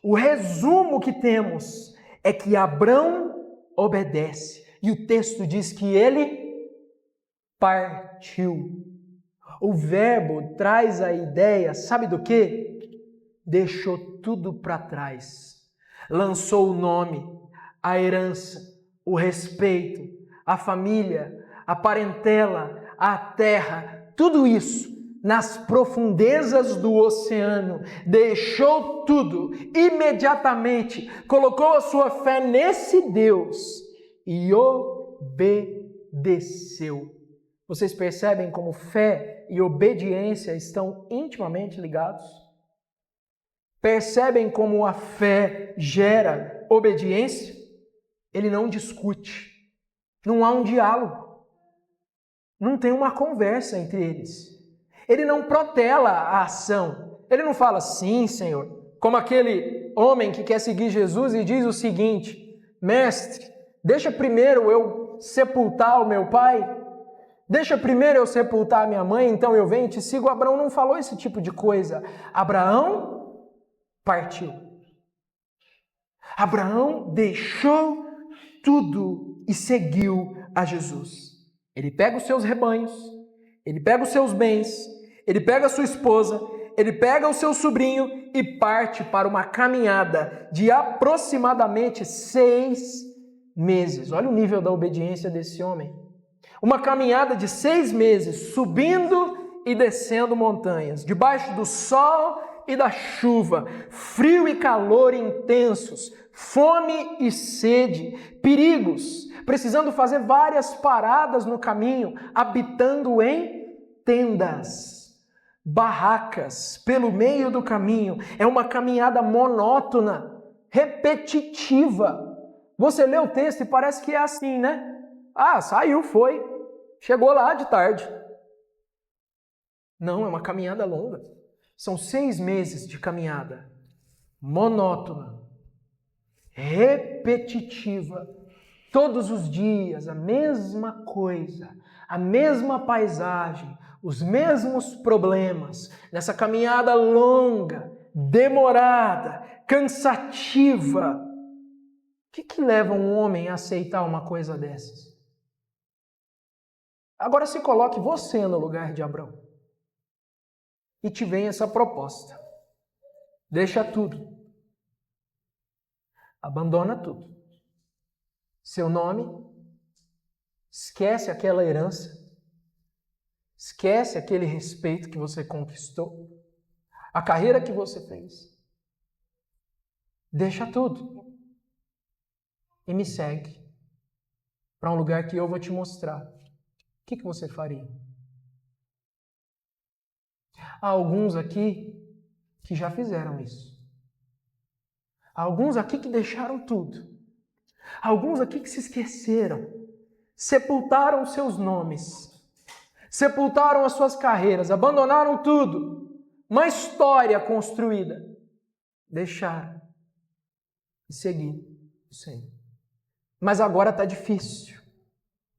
o resumo que temos é que Abrão obedece. E o texto diz que ele partiu. O verbo traz a ideia, sabe do quê? Deixou tudo para trás. Lançou o nome, a herança, o respeito, a família, a parentela, a terra, tudo isso nas profundezas do oceano. Deixou tudo imediatamente, colocou a sua fé nesse Deus e obedeceu. Vocês percebem como fé e obediência estão intimamente ligados? Percebem como a fé gera obediência? Ele não discute, não há um diálogo, não tem uma conversa entre eles. Ele não protela a ação, ele não fala sim, Senhor, como aquele homem que quer seguir Jesus e diz o seguinte: Mestre, deixa primeiro eu sepultar o meu pai, deixa primeiro eu sepultar a minha mãe, então eu venho e te sigo. Abraão não falou esse tipo de coisa. Abraão partiu. Abraão deixou tudo e seguiu a Jesus. Ele pega os seus rebanhos, ele pega os seus bens, ele pega a sua esposa, ele pega o seu sobrinho e parte para uma caminhada de aproximadamente 6 meses. Olha o nível da obediência desse homem. Uma caminhada de 6 meses, subindo e descendo montanhas, debaixo do sol e da chuva, frio e calor intensos, fome e sede, perigos, precisando fazer várias paradas no caminho, habitando em tendas, barracas, pelo meio do caminho. É uma caminhada monótona, repetitiva. Você lê o texto e parece que é assim, né? Ah, saiu, foi, chegou lá de tarde. Não, é uma caminhada longa. São 6 meses de caminhada, monótona, repetitiva, todos os dias a mesma coisa, a mesma paisagem, os mesmos problemas, nessa caminhada longa, demorada, cansativa. O que leva um homem a aceitar uma coisa dessas? Agora se coloque você no lugar de Abraão. E te vem essa proposta. Deixa tudo. Abandona tudo. Seu nome, esquece aquela herança, esquece aquele respeito que você conquistou, a carreira que você fez. Deixa tudo e me segue para um lugar que eu vou te mostrar. O que você faria? Há alguns aqui que já fizeram isso. Há alguns aqui que deixaram tudo. Há alguns aqui que se esqueceram, sepultaram seus nomes, sepultaram as suas carreiras, abandonaram tudo, uma história construída, deixaram e seguiram o Senhor. Mas agora está difícil,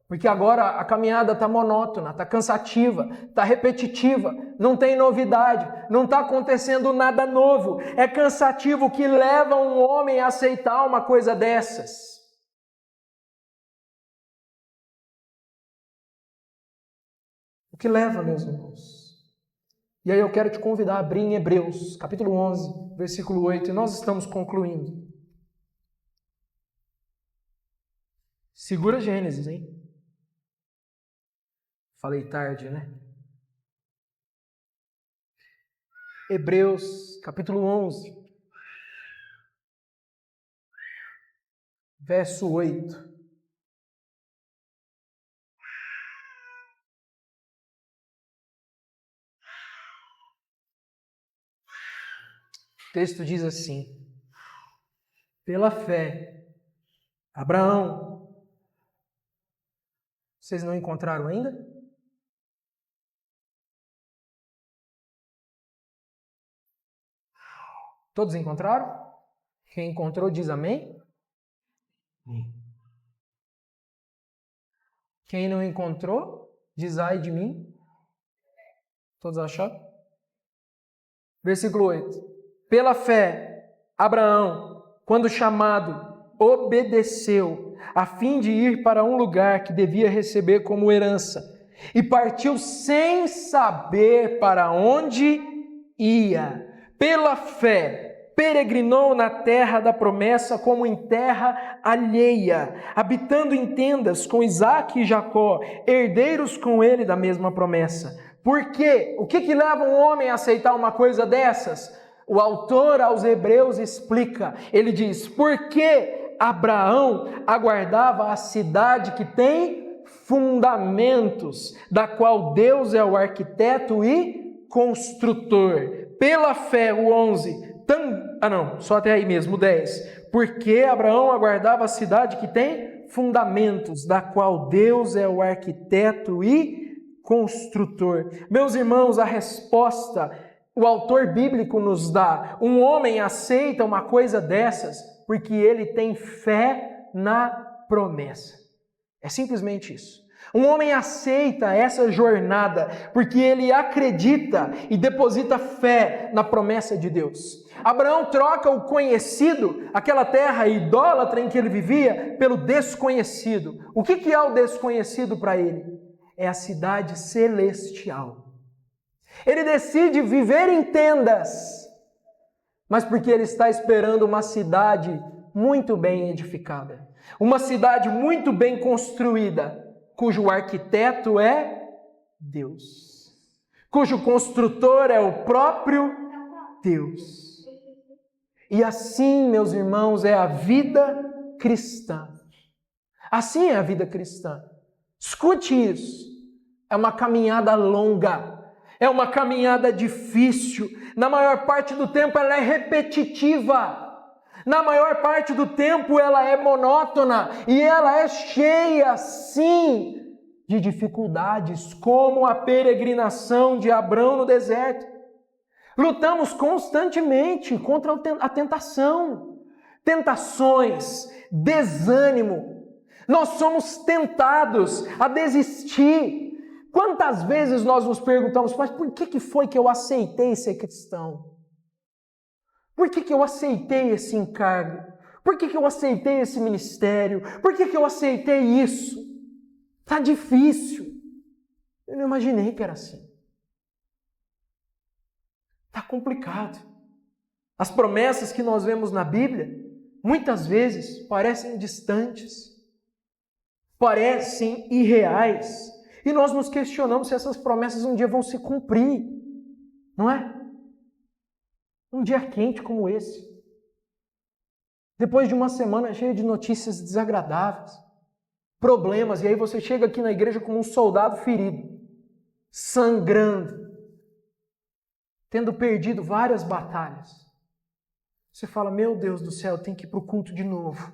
porque agora a caminhada está monótona, está cansativa, está repetitiva, não tem novidade, não está acontecendo nada novo, é cansativo, que leva um homem a aceitar uma coisa dessas. O que leva, meus irmãos? E aí eu quero te convidar a abrir em Hebreus, capítulo 11, versículo 8, e nós estamos concluindo. Segura Gênesis, hein? Falei tarde, né? Hebreus, capítulo 11, verso 8. O texto diz assim: pela fé, Abraão. Vocês não encontraram ainda? Todos encontraram? Quem encontrou diz amém? Quem não encontrou, diz ai de mim. Todos acharam? Versículo 8. Pela fé, Abraão, quando chamado, obedeceu, a fim de ir para um lugar que devia receber como herança, e partiu sem saber para onde ia. Pela fé, peregrinou na terra da promessa como em terra alheia, habitando em tendas com Isaque e Jacó, herdeiros com ele da mesma promessa. Por quê? O que leva um homem a aceitar uma coisa dessas? O autor aos Hebreus explica, ele diz, porque Abraão aguardava a cidade que tem fundamentos, da qual Deus é o arquiteto e construtor. Pela fé, o 11, só até aí mesmo, o 10. Porque Abraão aguardava a cidade que tem fundamentos, da qual Deus é o arquiteto e construtor. Meus irmãos, a resposta o autor bíblico nos dá. Um homem aceita uma coisa dessas porque ele tem fé na promessa. É simplesmente isso. Um homem aceita essa jornada porque ele acredita e deposita fé na promessa de Deus. Abraão troca o conhecido, aquela terra idólatra em que ele vivia, pelo desconhecido. O que é o desconhecido para ele? É a cidade celestial. Ele decide viver em tendas, mas porque ele está esperando uma cidade muito bem edificada, uma cidade muito bem construída, cujo arquiteto é Deus, cujo construtor é o próprio Deus. E assim, meus irmãos, é a vida cristã. Assim é a vida cristã. Escute isso. É uma caminhada longa. É uma caminhada difícil. Na maior parte do tempo ela é repetitiva. Na maior parte do tempo ela é monótona. E ela é cheia, sim, de dificuldades, como a peregrinação de Abrão no deserto. Lutamos constantemente contra a tentação. Tentações, desânimo. Nós somos tentados a desistir. Quantas vezes nós nos perguntamos, mas por que foi que eu aceitei ser cristão? Por que eu aceitei esse encargo? Por que eu aceitei esse ministério? Por que eu aceitei isso? Tá difícil. Eu não imaginei que era assim. Tá complicado. As promessas que nós vemos na Bíblia, muitas vezes parecem distantes, parecem irreais. E nós nos questionamos se essas promessas um dia vão se cumprir. Não é? Um dia quente como esse. Depois de uma semana cheia de notícias desagradáveis, problemas, e aí você chega aqui na igreja como um soldado ferido, sangrando, tendo perdido várias batalhas. Você fala, meu Deus do céu, tem que ir para o culto de novo,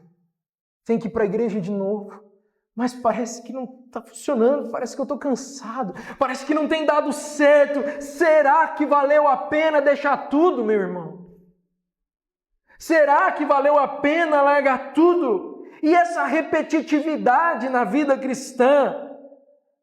tem que ir para a igreja de novo, mas parece que não está funcionando, parece que eu estou cansado, parece que não tem dado certo. Será que valeu a pena deixar tudo, meu irmão? Será que valeu a pena largar tudo? E essa repetitividade na vida cristã,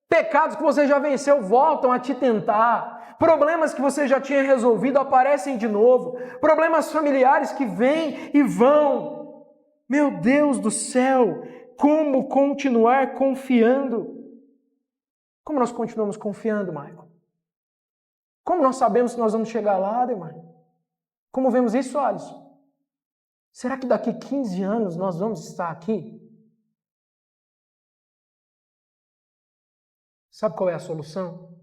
pecados que você já venceu voltam a te tentar, problemas que você já tinha resolvido aparecem de novo, problemas familiares que vêm e vão. Meu Deus do céu, como continuar confiando? Como nós continuamos confiando, Michael? Como nós sabemos que nós vamos chegar lá, Ademar? Como vemos isso, Alisson? Será que daqui 15 anos nós vamos estar aqui? Sabe qual é a solução?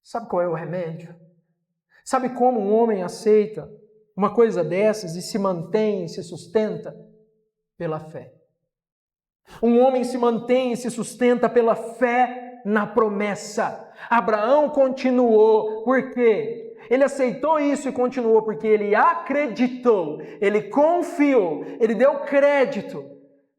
Sabe qual é o remédio? Sabe como um homem aceita uma coisa dessas e se mantém e se sustenta? Pela fé. Um homem se mantém e se sustenta pela fé na promessa. Abraão continuou, por quê? Ele aceitou isso e continuou porque ele acreditou, ele confiou, ele deu crédito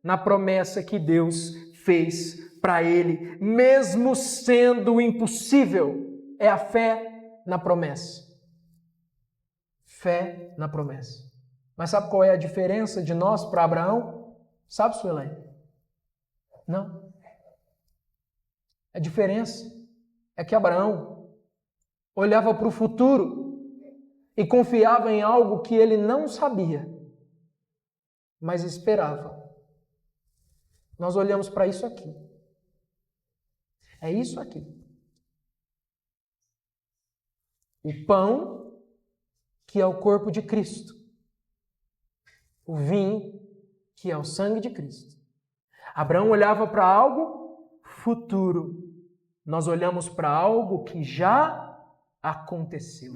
na promessa que Deus fez para ele, mesmo sendo impossível. É a fé na promessa. Fé na promessa. Mas sabe qual é a diferença de nós para Abraão? Sabe, Suelen? Não. A diferença é que Abraão olhava para o futuro e confiava em algo que ele não sabia, mas esperava. Nós olhamos para isso aqui. É isso aqui. O pão, que é o corpo de Cristo. O vinho, que é o sangue de Cristo. Abraão olhava para algo futuro. Nós olhamos para algo que já aconteceu.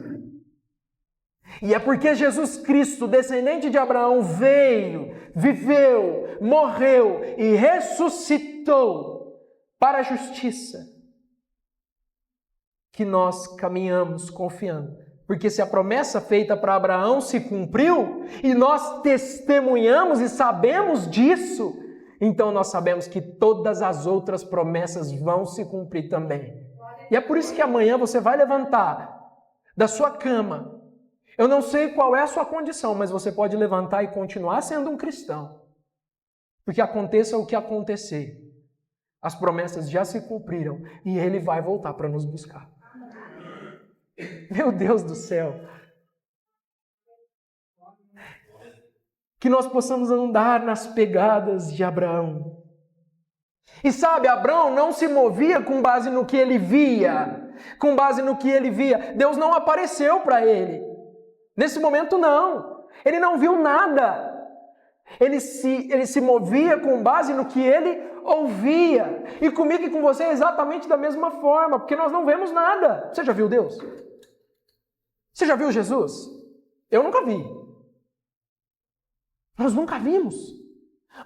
E é porque Jesus Cristo, descendente de Abraão, veio, viveu, morreu e ressuscitou para a justiça, que nós caminhamos confiando. Porque se a promessa feita para Abraão se cumpriu, e nós testemunhamos e sabemos disso, então nós sabemos que todas as outras promessas vão se cumprir também. E é por isso que amanhã você vai levantar da sua cama. Eu não sei qual é a sua condição, mas você pode levantar e continuar sendo um cristão. Porque aconteça o que acontecer, as promessas já se cumpriram e Ele vai voltar para nos buscar. Meu Deus do céu! Que nós possamos andar nas pegadas de Abraão. E sabe, Abraão não se movia com base no que ele via, com base no que ele via. Deus não apareceu para ele. Nesse momento não. Ele não viu nada. Ele se movia com base no que ele ouvia. E comigo e com você é exatamente da mesma forma, porque nós não vemos nada. Você já viu Deus? Você já viu Jesus? Eu nunca vi. Nós nunca vimos.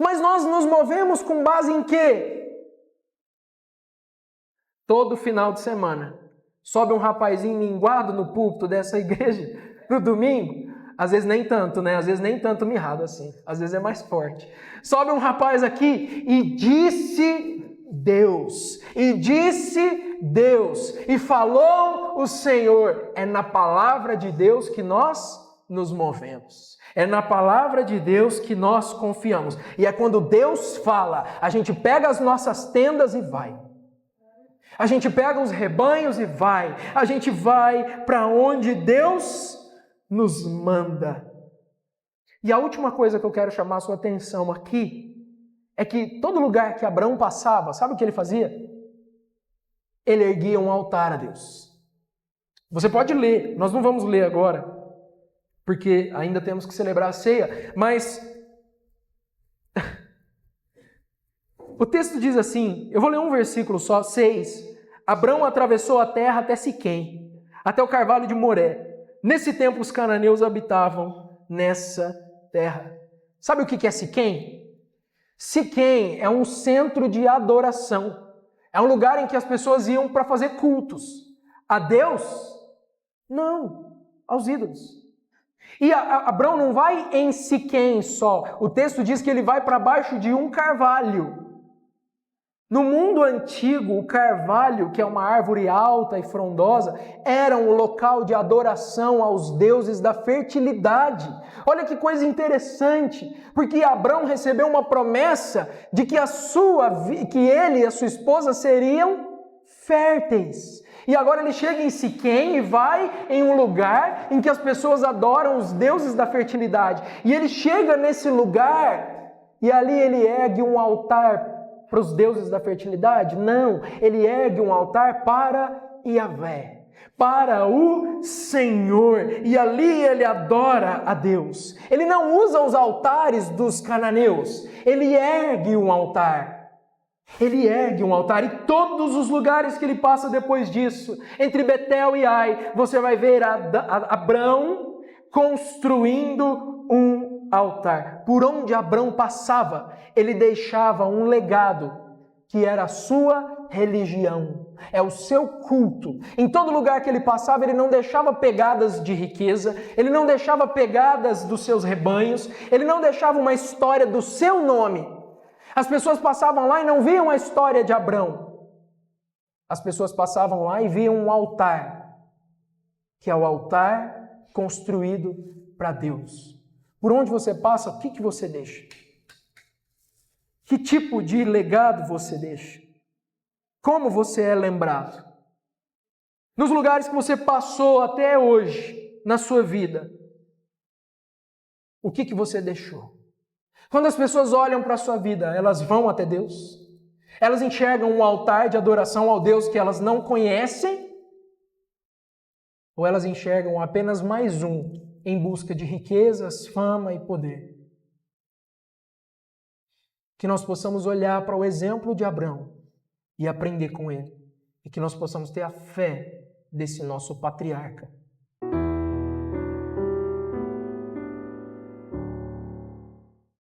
Mas nós nos movemos com base em quê? Todo final de semana, sobe um rapazinho minguado no púlpito dessa igreja no domingo. Às vezes nem tanto, né? Às vezes nem tanto mirrado assim. Às vezes é mais forte. Sobe um rapaz aqui e disse Deus. E disse Deus. E falou o Senhor. É na palavra de Deus que nós nos movemos. É na palavra de Deus que nós confiamos. E é quando Deus fala, a gente pega as nossas tendas e vai. A gente pega os rebanhos e vai. A gente vai para onde Deus nos manda. E a última coisa que eu quero chamar a sua atenção aqui é que todo lugar que Abraão passava, sabe o que ele fazia? Ele erguia um altar a Deus. Você pode ler, nós não vamos ler agora, porque ainda temos que celebrar a ceia, mas o texto diz assim, eu vou ler um versículo só, 6. Abraão atravessou a terra até Siquém, até o carvalho de Moré. Nesse tempo os cananeus habitavam nessa terra. Sabe o que é Siquém? Siquém é um centro de adoração. É um lugar em que as pessoas iam para fazer cultos. A Deus? Não, aos ídolos. E Abraão não vai em Siquém só. O texto diz que ele vai para baixo de um carvalho. No mundo antigo, o carvalho, que é uma árvore alta e frondosa, era um local de adoração aos deuses da fertilidade. Olha que coisa interessante, porque Abraão recebeu uma promessa de que que ele e a sua esposa seriam férteis. E agora ele chega em Siquém e vai em um lugar em que as pessoas adoram os deuses da fertilidade. E ele chega nesse lugar e ali ele ergue um altar para os deuses da fertilidade? Não, ele ergue um altar para Yahvé, para o Senhor, e ali ele adora a Deus. Ele não usa os altares dos cananeus, ele ergue um altar. Ele ergue um altar e todos os lugares que ele passa depois disso, entre Betel e Ai, você vai ver Abraão construindo um altar. Por onde Abraão passava, ele deixava um legado que era a sua religião, é o seu culto. Em todo lugar que ele passava, ele não deixava pegadas de riqueza, ele não deixava pegadas dos seus rebanhos, ele não deixava uma história do seu nome. As pessoas passavam lá e não viam a história de Abraão. As pessoas passavam lá e viam um altar, que é o altar construído para Deus. Por onde você passa, o que você deixa? Que tipo de legado você deixa? Como você é lembrado? Nos lugares que você passou até hoje, na sua vida, o que você deixou? Quando as pessoas olham para a sua vida, elas vão até Deus? Elas enxergam um altar de adoração ao Deus que elas não conhecem? Ou elas enxergam apenas mais um em busca de riquezas, fama e poder? Que nós possamos olhar para o exemplo de Abraão e aprender com ele. E que nós possamos ter a fé desse nosso patriarca.